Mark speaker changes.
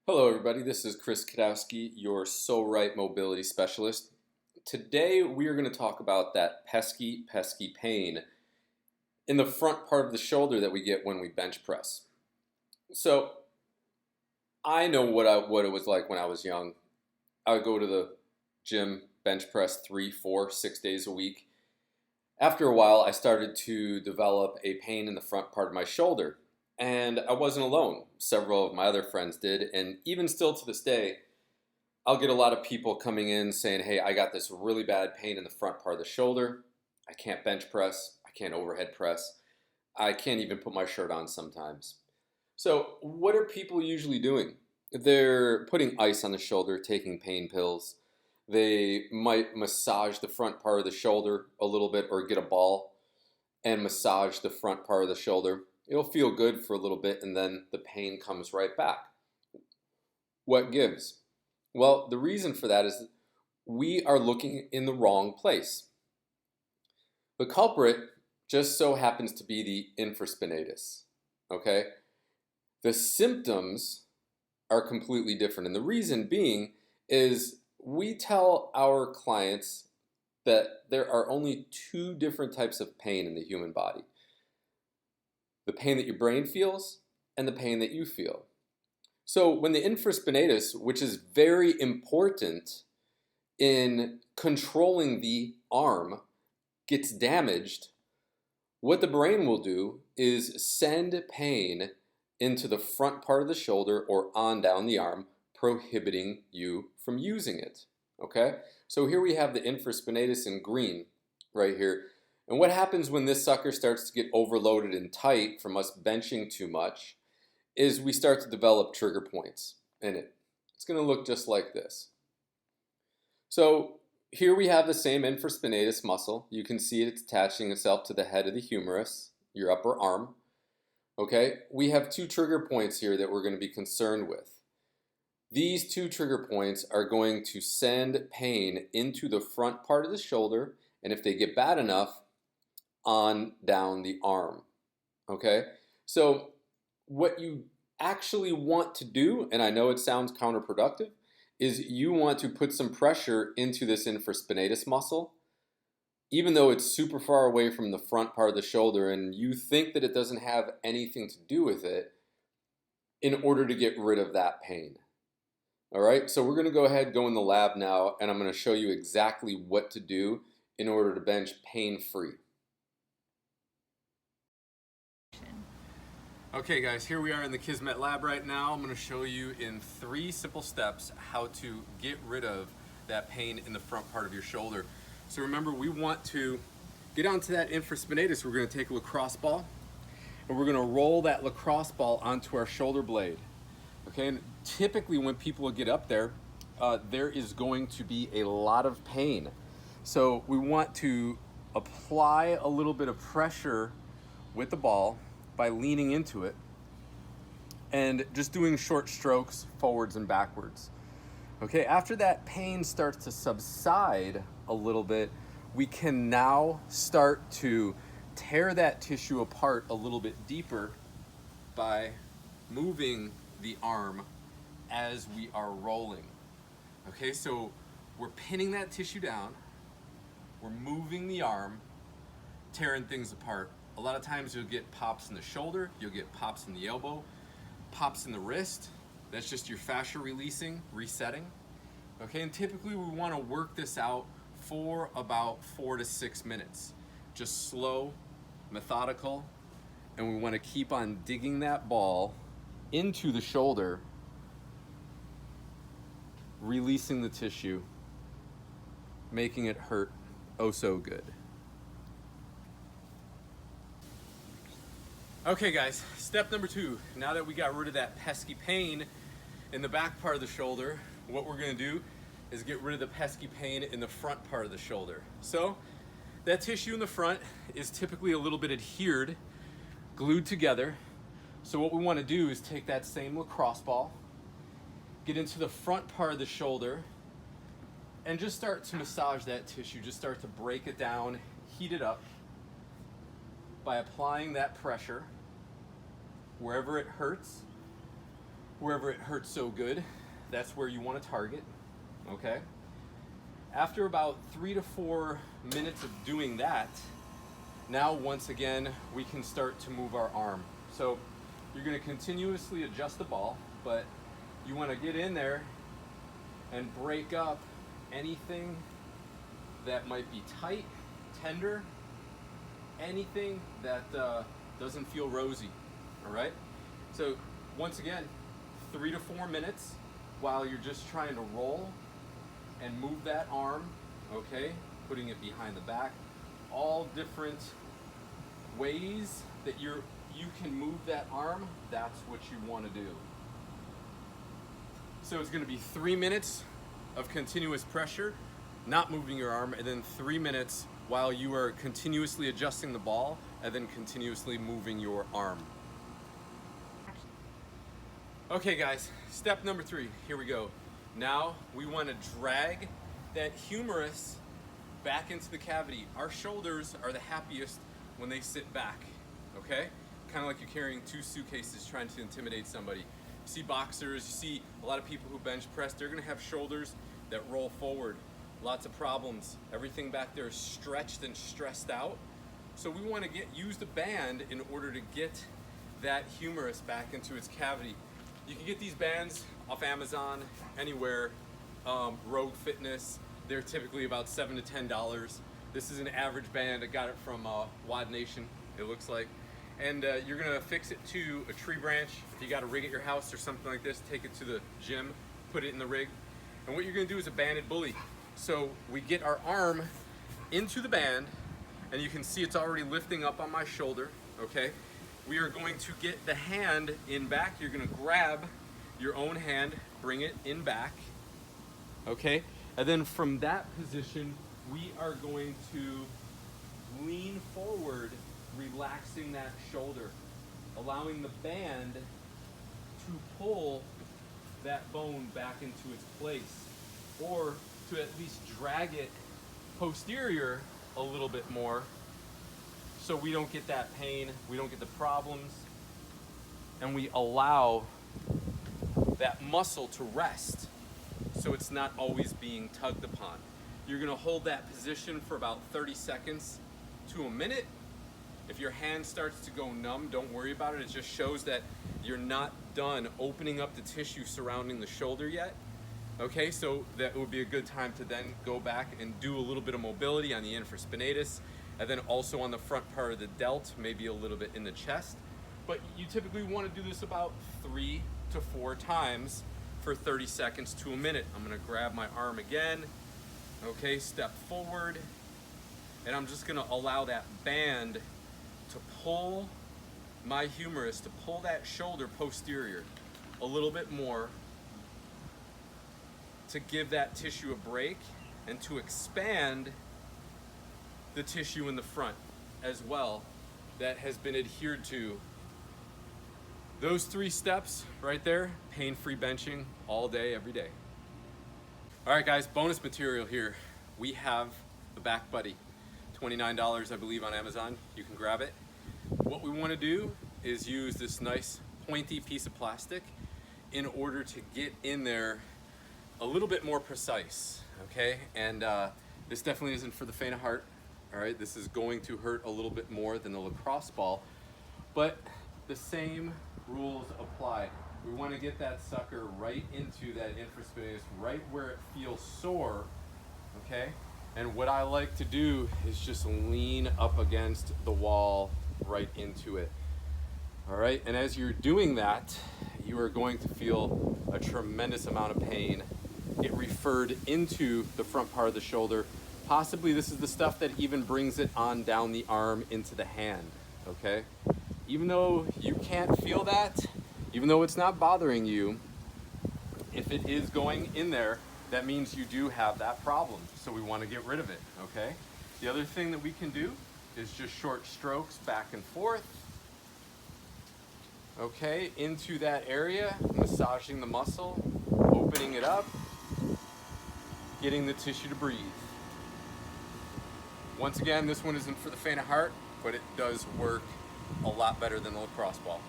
Speaker 1: Hello everybody, this is Chris Kadowski, your So Right Mobility Specialist. Today we are going to talk about that pesky pain in the front part of the shoulder that we get when we bench press. So I know what it was like when I was young. I would go to the gym, bench press 3, 4, 6 days a week. After a while I started to develop a pain in the front part of my shoulder. And I wasn't alone. Several of my other friends did, and even still to this day, I'll get a lot of people coming in saying, hey, I got this really bad pain in the front part of the shoulder. I can't bench press. I can't overhead press. I can't even put my shirt on sometimes. So what are people usually doing? They're putting ice on the shoulder, taking pain pills. They might massage the front part of the shoulder a little bit or get a ball and massage the front part of the shoulder. It'll feel good for a little bit and then the pain comes right back. What gives? Well, the reason for that is that we are looking in the wrong place. The culprit just so happens to be the infraspinatus, okay? The symptoms are completely different, and the reason being is we tell our clients that there are only two different types of pain in the human body. The pain that your brain feels and the pain that you feel. So when the infraspinatus, which is very important in controlling the arm, gets damaged, what the brain will do is send pain into the front part of the shoulder or on down the arm, prohibiting you from using it. Okay? So here we have the infraspinatus in green right here. And what happens when this sucker starts to get overloaded and tight from us benching too much is we start to develop trigger points in it. It's going to look just like this. So here we have the same infraspinatus muscle. You can see it's attaching itself to the head of the humerus, your upper arm. Okay, we have two trigger points here that we're going to be concerned with. These two trigger points are going to send pain into the front part of the shoulder, and if they get bad enough, on down the arm. Okay, so what you actually want to do, and I know it sounds counterproductive, is you want to put some pressure into this infraspinatus muscle, even though it's super far away from the front part of the shoulder and you think that it doesn't have anything to do with it, in order to get rid of that pain. All right, so we're going to go ahead and go in the lab now, and I'm going to show you exactly what to do in order to bench pain-free. Okay guys, here we are in the Kismet lab right now. I'm going to show you in 3 simple steps how to get rid of that pain in the front part of your shoulder. So remember, we want to get onto that infraspinatus. We're going to take a lacrosse ball and we're going to roll that lacrosse ball onto our shoulder blade. Okay, and typically when people get up there, there is going to be a lot of pain. So we want to apply a little bit of pressure with the ball by leaning into it and just doing short strokes forwards and backwards. Okay, after that pain starts to subside a little bit, we can now start to tear that tissue apart a little bit deeper by moving the arm as we are rolling. Okay, so we're pinning that tissue down, we're moving the arm, tearing things apart. A lot of times you'll get pops in the shoulder, you'll get pops in the elbow, pops in the wrist. That's just your fascia releasing, resetting. Okay, and typically we want to work this out for about 4 to 6 minutes. Just slow, methodical, and we want to keep on digging that ball into the shoulder, releasing the tissue, making it hurt oh so good. Okay guys, step number 2. Now that we got rid of that pesky pain in the back part of the shoulder, what we're gonna do is get rid of the pesky pain in the front part of the shoulder. So that tissue in the front is typically a little bit adhered, glued together. So what we wanna do is take that same lacrosse ball, get into the front part of the shoulder, and just start to massage that tissue, just start to break it down, heat it up, by applying that pressure wherever it hurts. wherever it hurts so good, that's where you want to target, okay? After about 3 to 4 minutes of doing that, now once again, we can start to move our arm. So you're gonna continuously adjust the ball, but you wanna get in there and break up anything that might be tight, tender, anything that doesn't feel rosy, all right? So once again, 3 to 4 minutes while you're just trying to roll and move that arm, okay? Putting it behind the back, all different ways that you can move that arm, that's what you want to do. So it's going to be 3 minutes of continuous pressure, not moving your arm, and then 3 minutes while you are continuously adjusting the ball and then continuously moving your arm. Okay guys, step number 3, here we go. Now we want to drag that humerus back into the cavity. Our shoulders are the happiest when they sit back, okay? Kind of like you're carrying 2 suitcases trying to intimidate somebody. You see boxers, you see a lot of people who bench press, they're gonna have shoulders that roll forward. Lots of problems. Everything back there is stretched and stressed out. So we want to use the band in order to get that humerus back into its cavity. You can get these bands off Amazon, anywhere, Rogue Fitness. They're typically about $7 to $10. This is an average band. I got it from Wad Nation, it looks like. And you're gonna fix it to a tree branch. If you got a rig at your house or something like this, take it to the gym, put it in the rig. And what you're gonna do is a banded bully. So we get our arm into the band, and you can see it's already lifting up on my shoulder, okay? We are going to get the hand in back. You're gonna grab your own hand, bring it in back, okay? And then from that position, we are going to lean forward, relaxing that shoulder, allowing the band to pull that bone back into its place, or to at least drag it posterior a little bit more so we don't get that pain, we don't get the problems, and we allow that muscle to rest so it's not always being tugged upon. You're gonna hold that position for about 30 seconds to a minute. If your hand starts to go numb, don't worry about it. It just shows that you're not done opening up the tissue surrounding the shoulder yet. Okay, so that would be a good time to then go back and do a little bit of mobility on the infraspinatus, and then also on the front part of the delt, maybe a little bit in the chest. But you typically want to do this about 3 to 4 times for 30 seconds to a minute. I'm gonna grab my arm again, okay, step forward, and I'm just gonna allow that band to pull my humerus, to pull that shoulder posterior a little bit more, to give that tissue a break and to expand the tissue in the front as well that has been adhered to. Those 3 steps right there, pain-free benching all day, every day. All right guys, bonus material here. We have the Back Buddy, $29 I believe on Amazon. You can grab it. What we want to do is use this nice pointy piece of plastic in order to get in there a little bit more precise, okay? And this definitely isn't for the faint of heart, all right? This is going to hurt a little bit more than the lacrosse ball, but the same rules apply. We want to get that sucker right into that infraspinatus, right where it feels sore, okay? And what I like to do is just lean up against the wall right into it. All right, and as you're doing that, you are going to feel a tremendous amount of pain get referred into the front part of the shoulder. Possibly this is the stuff that even brings it on down the arm into the hand, okay? Even though you can't feel that, even though it's not bothering you, if it is going in there, that means you do have that problem. So we want to get rid of it, okay? The other thing that we can do is just short strokes back and forth, okay, into that area, massaging the muscle, opening it up, getting the tissue to breathe. Once again, this one isn't for the faint of heart, but it does work a lot better than the lacrosse ball.